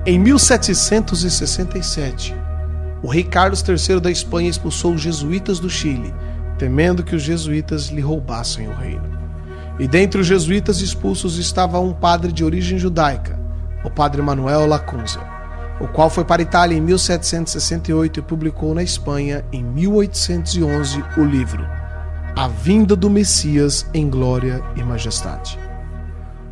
Em 1767, o rei Carlos III da Espanha expulsou os jesuítas do Chile, temendo que os jesuítas lhe roubassem o reino. E dentre os jesuítas expulsos estava um padre de origem judaica, o padre Manuel Lacunza, o qual foi para a Itália em 1768 e publicou na Espanha, em 1811, o livro A Vinda do Messias em Glória e Majestade.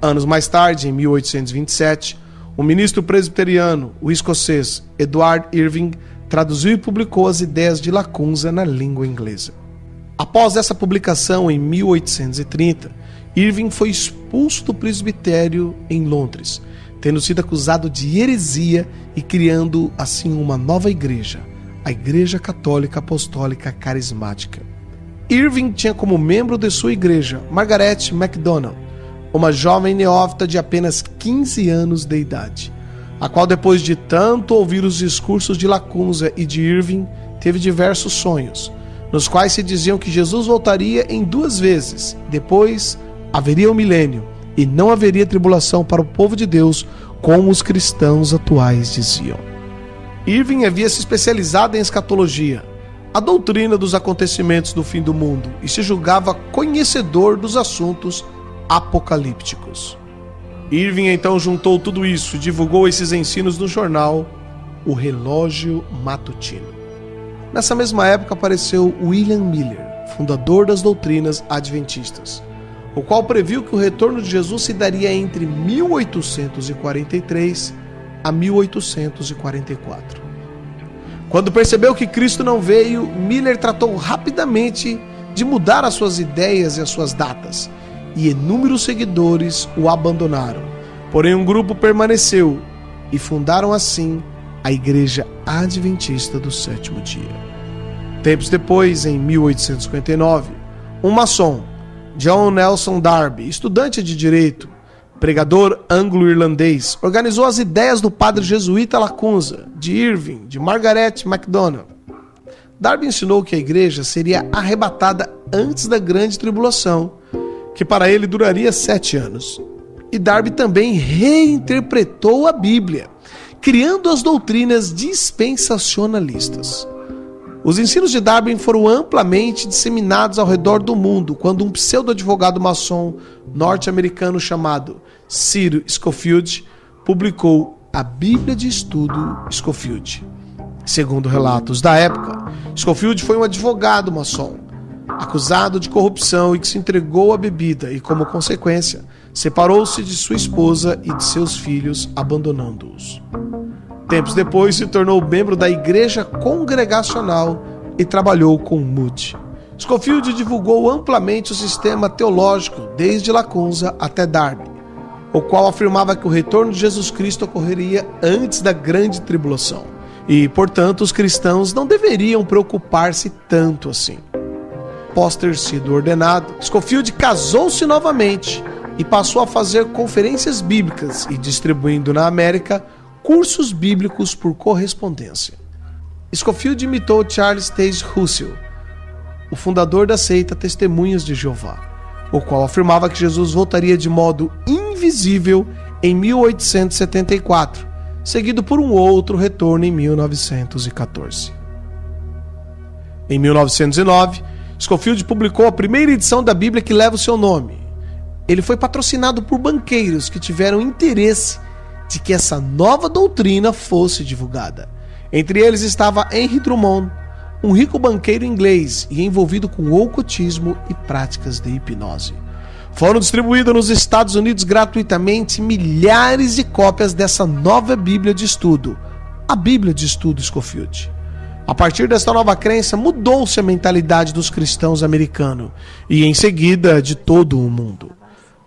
Anos mais tarde, em 1827, o ministro presbiteriano, o escocês Edward Irving, traduziu e publicou as ideias de Lacunza na língua inglesa. Após essa publicação, em 1830, Irving foi expulso do presbitério em Londres, tendo sido acusado de heresia e criando assim uma nova igreja, a Igreja Católica Apostólica Carismática. Irving tinha como membro de sua igreja Margaret MacDonald, uma jovem neófita de apenas 15 anos de idade, a qual, depois de tanto ouvir os discursos de Lacunza e de Irving, teve diversos sonhos, nos quais se diziam que Jesus voltaria em 2 vezes, depois haveria o milênio e não haveria tribulação para o povo de Deus, como os cristãos atuais diziam. Irving havia se especializado em escatologia, a doutrina dos acontecimentos do fim do mundo, e se julgava conhecedor dos assuntos apocalípticos. Irving então juntou tudo isso e divulgou esses ensinos no jornal O Relógio Matutino. Nessa mesma época apareceu William Miller, fundador das doutrinas adventistas, o qual previu que o retorno de Jesus se daria entre 1843 a 1844. Quando percebeu que Cristo não veio, Miller tratou rapidamente de mudar as suas ideias e as suas datas, e inúmeros seguidores o abandonaram. Porém, um grupo permaneceu e fundaram assim a Igreja Adventista do Sétimo Dia. Tempos depois, em 1859, um maçom, John Nelson Darby, estudante de direito, pregador anglo-irlandês, organizou as ideias do padre jesuíta Lacunza, de Irving, de Margaret MacDonald. Darby ensinou que a igreja seria arrebatada antes da grande tribulação, que para ele duraria 7 anos. E Darby também reinterpretou a Bíblia, criando as doutrinas dispensacionalistas. Os ensinos de Darby foram amplamente disseminados ao redor do mundo quando um pseudo-advogado maçom norte-americano chamado Cyril Scofield publicou a Bíblia de Estudo Scofield. Segundo relatos da época, Scofield foi um advogado maçom, acusado de corrupção e que se entregou à bebida e, como consequência, separou-se de sua esposa e de seus filhos, abandonando-os. Tempos depois, se tornou membro da Igreja Congregacional e trabalhou com Moody. Scofield divulgou amplamente o sistema teológico desde Lacunza até Darby, o qual afirmava que o retorno de Jesus Cristo ocorreria antes da grande tribulação e, portanto, os cristãos não deveriam preocupar-se tanto assim. Após ter sido ordenado, Scofield casou-se novamente e passou a fazer conferências bíblicas e distribuindo na América cursos bíblicos por correspondência. Scofield imitou Charles Taze Russell, o fundador da seita Testemunhas de Jeová, o qual afirmava que Jesus voltaria de modo invisível em 1874, seguido por um outro retorno em 1914. Em 1909, Scofield publicou a primeira edição da Bíblia que leva o seu nome. Ele foi patrocinado por banqueiros que tiveram interesse de que essa nova doutrina fosse divulgada. Entre eles estava Henry Drummond, um rico banqueiro inglês e envolvido com ocultismo e práticas de hipnose. Foram distribuídas nos Estados Unidos gratuitamente milhares de cópias dessa nova Bíblia de estudo, a Bíblia de Estudo Scofield. A partir desta nova crença, mudou-se a mentalidade dos cristãos americanos e, em seguida, de todo o mundo.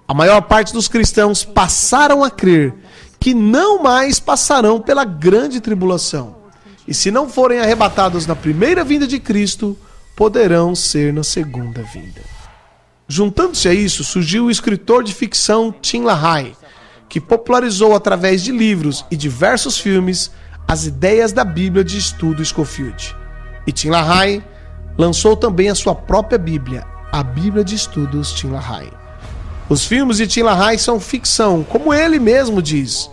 A maior parte dos cristãos passaram a crer que não mais passarão pela grande tribulação, e se não forem arrebatados na primeira vinda de Cristo, poderão ser na segunda vinda. Juntando-se a isso, surgiu o escritor de ficção Tim LaHaye, que popularizou através de livros e diversos filmes as ideias da Bíblia de Estudo Scofield. E Tim LaHaye lançou também a sua própria Bíblia, a Bíblia de Estudos Tim LaHaye. Os filmes de Tim LaHaye são ficção, como ele mesmo diz,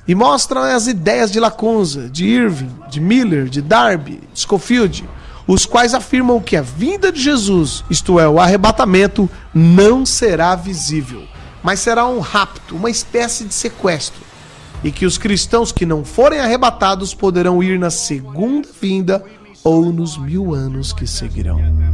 E mostram as ideias de Lacunza, de Irving, de Miller, de Darby, de Scofield, os quais afirmam que a vinda de Jesus, isto é, o arrebatamento, não será visível, mas será um rapto, uma espécie de sequestro, e que os cristãos que não forem arrebatados poderão ir na segunda vinda ou nos 1000 anos que seguirão.